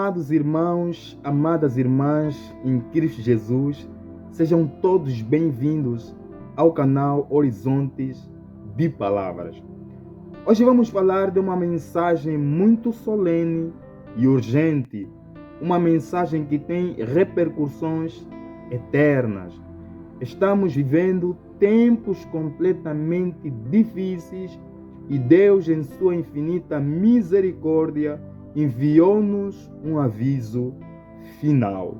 Amados irmãos, amadas irmãs em Cristo Jesus, sejam todos bem-vindos ao canal Horizontes de Palavras. Hoje vamos falar de uma mensagem muito solene e urgente, uma mensagem que tem repercussões eternas. Estamos vivendo tempos completamente difíceis e Deus, em sua infinita misericórdia, enviou-nos um aviso final.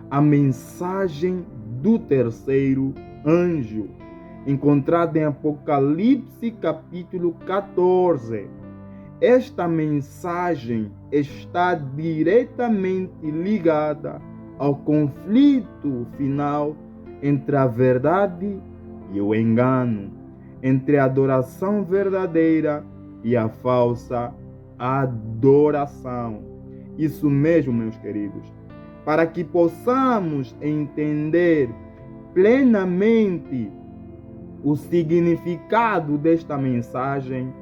A mensagem do terceiro anjo, encontrada em Apocalipse capítulo 14. Esta mensagem está diretamente ligada ao conflito final entre a verdade e o engano, entre a adoração verdadeira e a falsa adoração. Isso mesmo, meus queridos. Para que possamos entender plenamente o significado desta mensagem,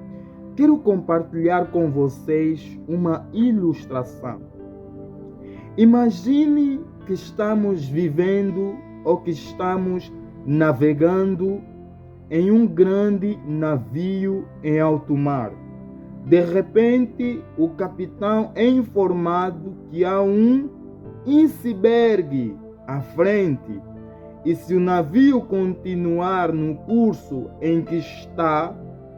quero compartilhar com vocês uma ilustração. Imagine que estamos vivendo ou que estamos navegando em um grande navio em alto mar. De repente, o capitão é informado que há um iceberg à frente e se o navio continuar no curso em que está,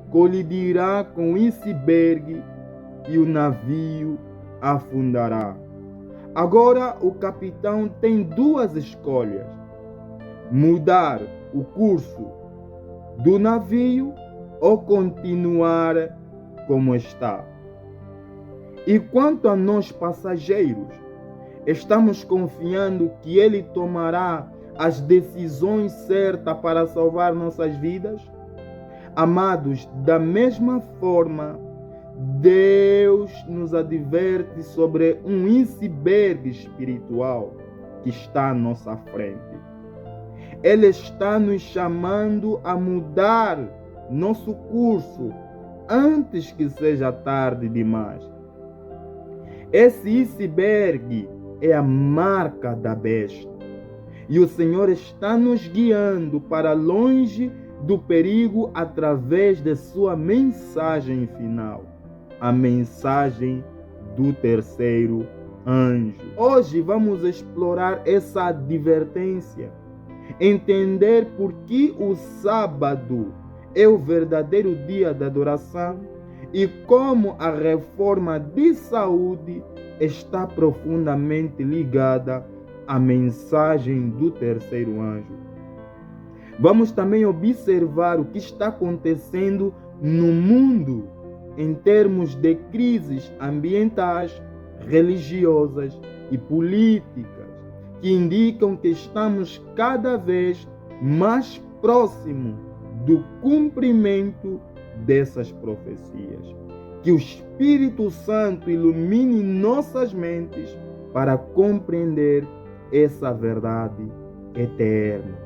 colidirá com o iceberg e o navio afundará. Agora, o capitão tem duas escolhas: mudar o curso do navio ou continuar como está. E quanto a nós passageiros, estamos confiando que Ele tomará as decisões certas para salvar nossas vidas? Amados, da mesma forma, Deus nos adverte sobre um iceberg espiritual que está à nossa frente. Ele está nos chamando a mudar nosso curso antes que seja tarde demais. Esse iceberg é a marca da besta. E o Senhor está nos guiando para longe do perigo através de sua mensagem final, a mensagem do terceiro anjo. Hoje vamos explorar essa advertência, entender por que o sábado é o verdadeiro dia da adoração e como a reforma de saúde está profundamente ligada à mensagem do terceiro anjo. Vamos também observar o que está acontecendo no mundo em termos de crises ambientais, religiosas e políticas, que indicam que estamos cada vez mais próximos do cumprimento dessas profecias. Que o Espírito Santo ilumine nossas mentes para compreender essa verdade eterna.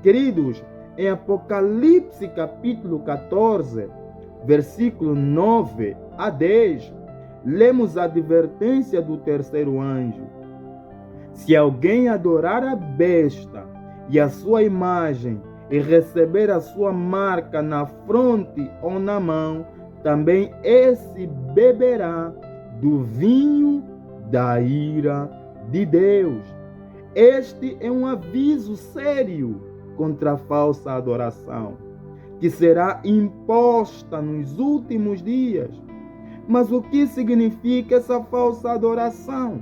Queridos, em Apocalipse capítulo 14, versículo 9 a 10, lemos a advertência do terceiro anjo. Se alguém adorar a besta e a sua imagem e receber a sua marca na fronte ou na mão, também esse beberá do vinho da ira de Deus. Este é um aviso sério contra a falsa adoração, que será imposta nos últimos dias. Mas o que significa essa falsa adoração?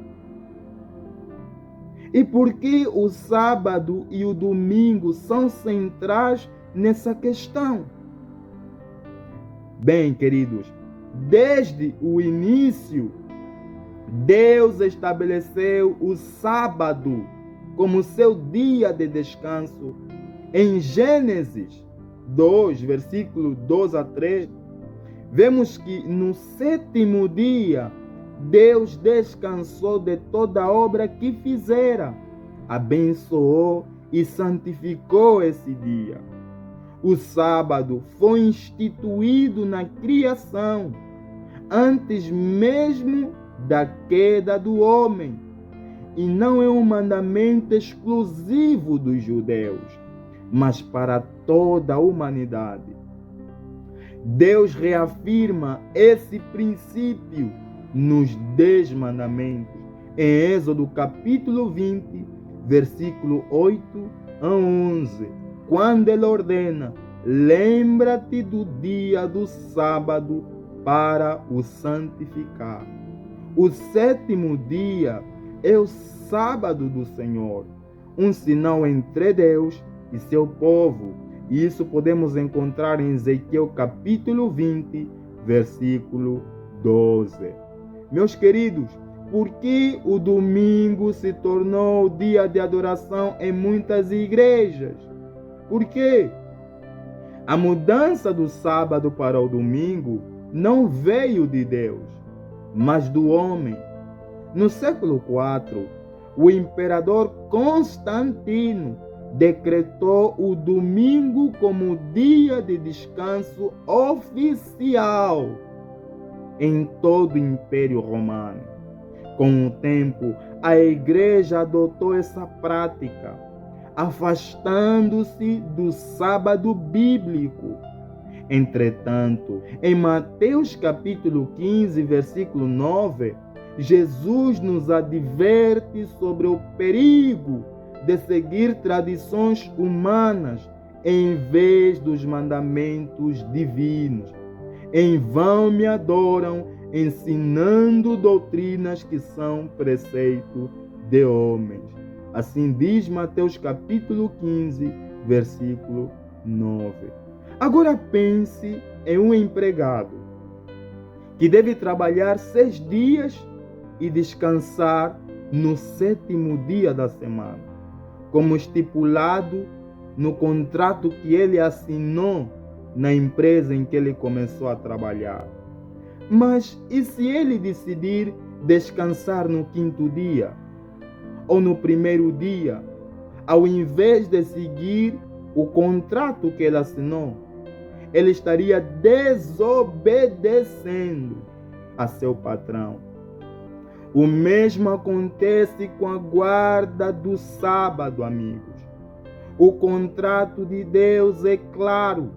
E por que o sábado e o domingo são centrais nessa questão? Bem, queridos, desde o início, Deus estabeleceu o sábado como seu dia de descanso. Em Gênesis 2, versículo 2 a 3, vemos que no sétimo dia, Deus descansou de toda a obra que fizera, abençoou e santificou esse dia. O sábado foi instituído na criação, antes mesmo da queda do homem. E não é um mandamento exclusivo dos judeus, mas para toda a humanidade. Deus reafirma esse princípio nos 10 mandamentos, em Êxodo capítulo 20, versículo 8 a 11, quando Ele ordena: lembra-te do dia do sábado para o santificar. O 7º dia é o sábado do Senhor, um sinal entre Deus e seu povo. E isso podemos encontrar em Ezequiel capítulo 20, versículo 12. Meus queridos, por que o domingo se tornou dia de adoração em muitas igrejas? Por quê? A mudança do sábado para o domingo não veio de Deus, mas do homem. No século IV, o imperador Constantino decretou o domingo como dia de descanso oficial em todo o Império Romano. Com o tempo, a Igreja adotou essa prática, afastando-se do sábado bíblico. Entretanto, em Mateus capítulo 15, versículo 9, Jesus nos adverte sobre o perigo de seguir tradições humanas em vez dos mandamentos divinos. Em vão me adoram, ensinando doutrinas que são preceito de homens. Assim diz Mateus capítulo 15, versículo 9. Agora pense em um empregado que deve trabalhar 6 dias e descansar no 7º dia da semana, como estipulado no contrato que ele assinou na empresa em que ele começou a trabalhar. Mas e se ele decidir descansar no 5º dia ou no 1º dia, ao invés de seguir o contrato que ele assinou? Ele estaria desobedecendo a seu patrão. O mesmo acontece com a guarda do sábado, amigos. O contrato de Deus é claro.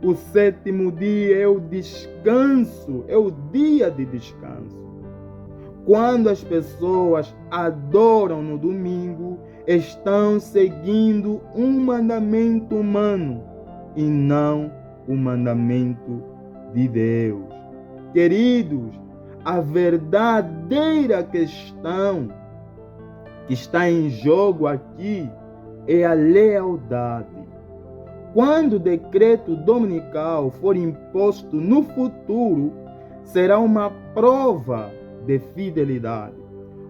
O 7º dia é o descanso, é o dia de descanso. Quando as pessoas adoram no domingo, estão seguindo um mandamento humano e não o mandamento de Deus. Queridos, a verdadeira questão que está em jogo aqui é a lealdade. Quando o decreto dominical for imposto no futuro, será uma prova de fidelidade.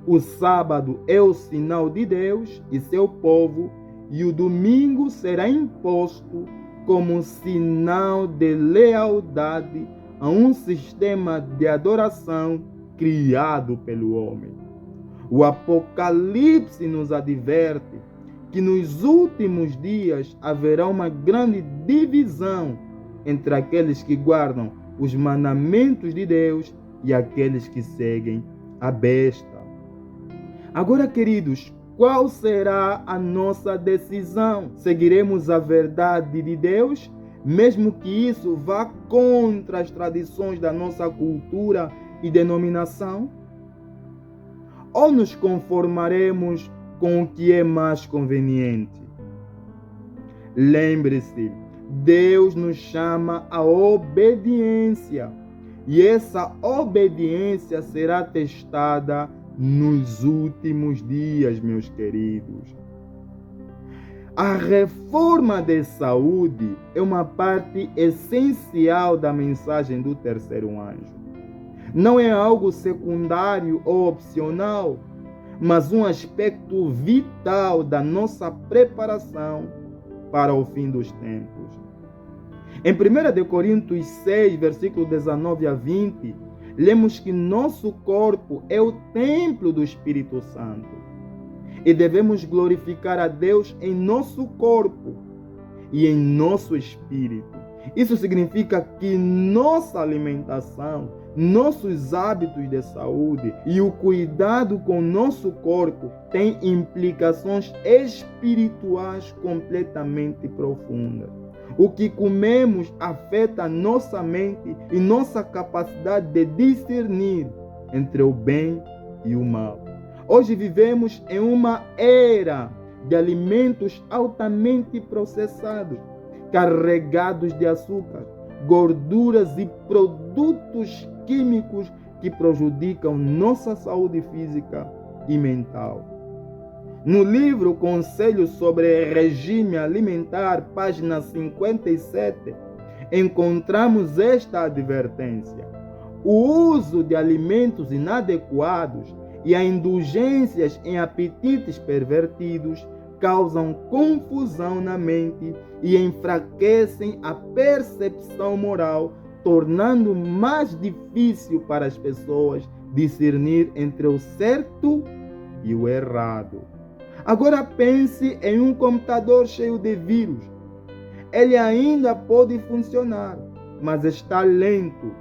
O sábado é o sinal de Deus e seu povo, e o domingo será imposto como sinal de lealdade a um sistema de adoração criado pelo homem. O Apocalipse nos adverte que nos últimos dias haverá uma grande divisão entre aqueles que guardam os mandamentos de Deus e aqueles que seguem a besta. Agora, queridos, qual será a nossa decisão? Seguiremos a verdade de Deus, mesmo que isso vá contra as tradições da nossa cultura e denominação? Ou nos conformaremos com o que é mais conveniente? Lembre-se, Deus nos chama à obediência, e essa obediência será testada nos últimos dias, meus queridos. A reforma de saúde é uma parte essencial da mensagem do terceiro anjo. Não é algo secundário ou opcional, mas um aspecto vital da nossa preparação para o fim dos tempos. Em 1 Coríntios 6, versículo 19 a 20, lemos que nosso corpo é o templo do Espírito Santo e devemos glorificar a Deus em nosso corpo e em nosso espírito. Isso significa que nossa alimentação, nossos hábitos de saúde e o cuidado com nosso corpo têm implicações espirituais completamente profundas. O que comemos afeta nossa mente e nossa capacidade de discernir entre o bem e o mal. Hoje vivemos em uma era de alimentos altamente processados, carregados de açúcar, gorduras e produtos químicos que prejudicam nossa saúde física e mental. No livro Conselhos sobre Regime Alimentar, página 57, encontramos esta advertência. O uso de alimentos inadequados e as indulgências em apetites pervertidos causam confusão na mente e enfraquecem a percepção moral, tornando mais difícil para as pessoas discernir entre o certo e o errado. Agora pense em um computador cheio de vírus. Ele ainda pode funcionar, mas está lento,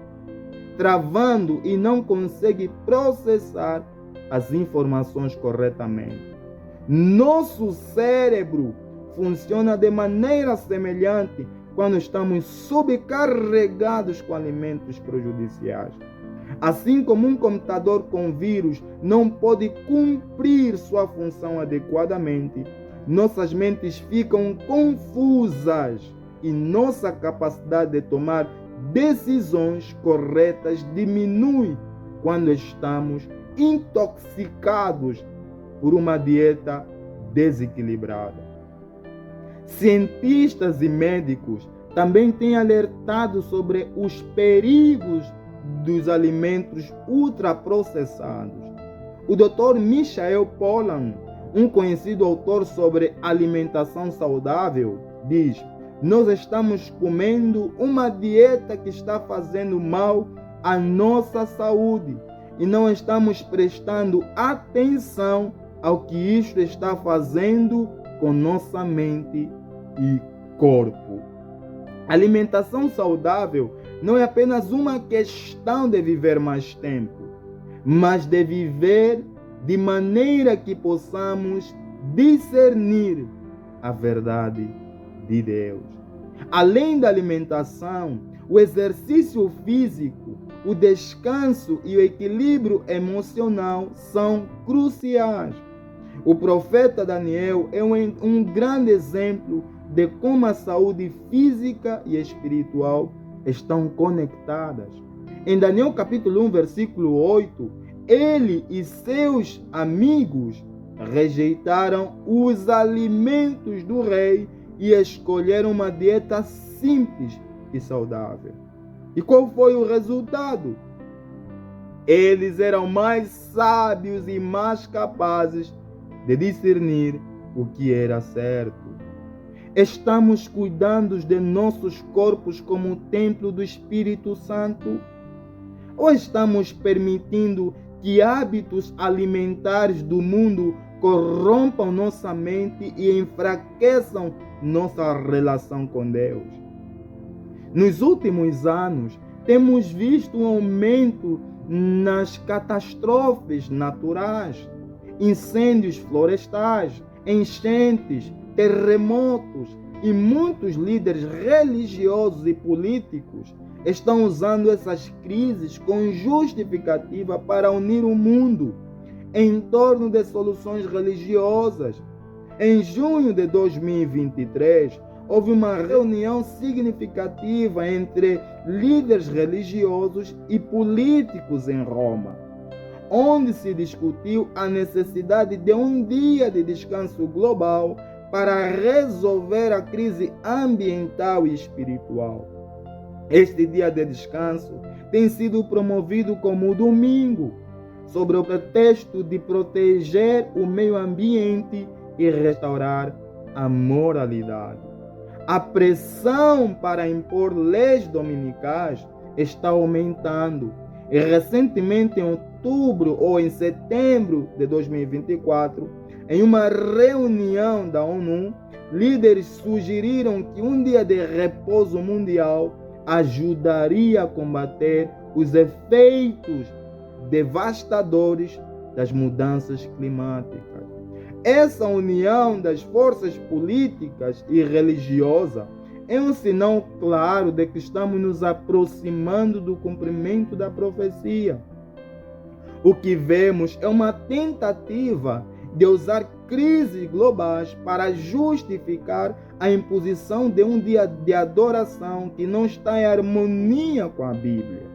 travando e não consegue processar as informações corretamente. Nosso cérebro funciona de maneira semelhante quando estamos sobrecarregados com alimentos prejudiciais. Assim como um computador com vírus não pode cumprir sua função adequadamente, nossas mentes ficam confusas e nossa capacidade de tomar decisões corretas diminui quando estamos intoxicados por uma dieta desequilibrada. Cientistas e médicos também têm alertado sobre os perigos dos alimentos ultraprocessados. O Dr. Michael Pollan, um conhecido autor sobre alimentação saudável, diz: nós estamos comendo uma dieta que está fazendo mal à nossa saúde e não estamos prestando atenção ao que isto está fazendo com nossa mente e corpo. Alimentação saudável não é apenas uma questão de viver mais tempo, mas de viver de maneira que possamos discernir a verdade de Deus. Além da alimentação, o exercício físico, o descanso e o equilíbrio emocional são cruciais. O profeta Daniel é um grande exemplo de como a saúde física e espiritual estão conectadas. Em Daniel capítulo 1, versículo 8, ele e seus amigos rejeitaram os alimentos do rei e escolheram uma dieta simples e saudável. E qual foi o resultado? Eles eram mais sábios e mais capazes de discernir o que era certo. Estamos cuidando de nossos corpos como o templo do Espírito Santo? Ou estamos permitindo que hábitos alimentares do mundo corrompam nossa mente e enfraqueçam nossa relação com Deus? Nos últimos anos, temos visto um aumento nas catástrofes naturais, incêndios florestais, enchentes, terremotos, e muitos líderes religiosos e políticos estão usando essas crises como justificativa para unir o mundo em torno de soluções religiosas. Em junho de 2023, houve uma reunião significativa entre líderes religiosos e políticos em Roma, onde se discutiu a necessidade de um dia de descanso global para resolver a crise ambiental e espiritual. Este dia de descanso tem sido promovido como domingo, sob o pretexto de proteger o meio ambiente e restaurar a moralidade. A pressão para impor leis dominicais está aumentando. E recentemente, em outubro ou em setembro de 2024, em uma reunião da ONU, líderes sugeriram que um dia de repouso mundial ajudaria a combater os efeitos devastadores das mudanças climáticas. Essa união das forças políticas e religiosas é um sinal claro de que estamos nos aproximando do cumprimento da profecia. O que vemos é uma tentativa de usar crises globais para justificar a imposição de um dia de adoração que não está em harmonia com a Bíblia.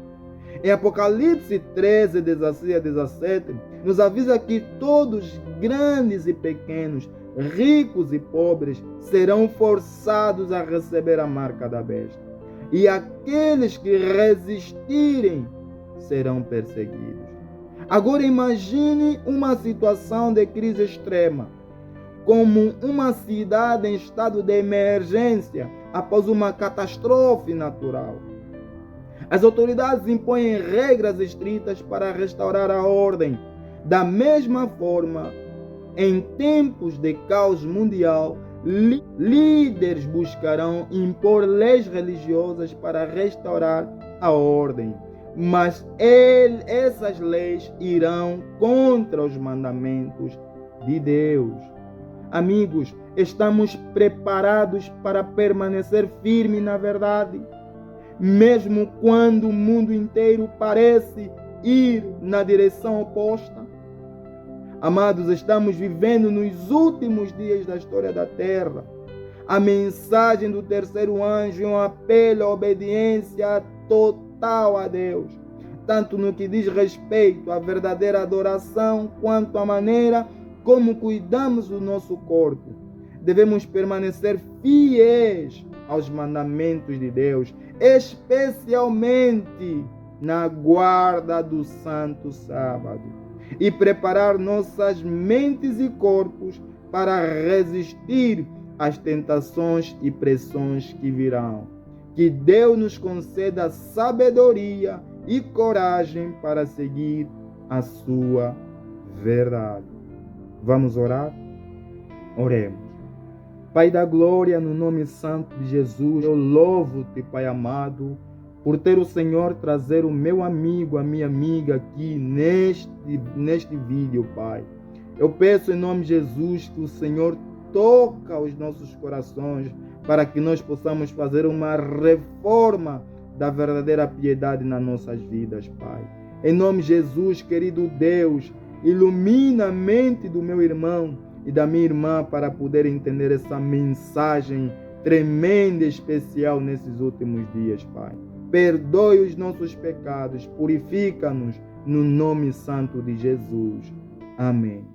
Em Apocalipse 13, 16 a 17, nos avisa que todos, grandes e pequenos, ricos e pobres, serão forçados a receber a marca da besta. E aqueles que resistirem serão perseguidos. Agora imagine uma situação de crise extrema, como uma cidade em estado de emergência após uma catástrofe natural. As autoridades impõem regras estritas para restaurar a ordem. Da mesma forma, em tempos de caos mundial, líderes buscarão impor leis religiosas para restaurar a ordem. Mas essas leis irão contra os mandamentos de Deus. Amigos, estamos preparados para permanecer firmes na verdade, mesmo quando o mundo inteiro parece ir na direção oposta? Amados, estamos vivendo nos últimos dias da história da Terra. A mensagem do terceiro anjo é um apelo à obediência total a Deus, tanto no que diz respeito à verdadeira adoração, quanto à maneira como cuidamos do nosso corpo. Devemos permanecer fiéis aos mandamentos de Deus, especialmente na guarda do Santo Sábado, e preparar nossas mentes e corpos para resistir às tentações e pressões que virão. Que Deus nos conceda sabedoria e coragem para seguir a sua verdade. Vamos orar? Oremos. Pai da glória, no nome santo de Jesus, eu louvo-te, Pai amado, por ter o Senhor trazer o meu amigo, a minha amiga aqui neste vídeo, Pai. Eu peço em nome de Jesus que o Senhor toca os nossos corações para que nós possamos fazer uma reforma da verdadeira piedade nas nossas vidas, Pai. Em nome de Jesus, querido Deus, ilumina a mente do meu irmão e da minha irmã para poder entender essa mensagem tremenda e especial nesses últimos dias, Pai. Perdoe os nossos pecados, purifica-nos no nome santo de Jesus. Amém.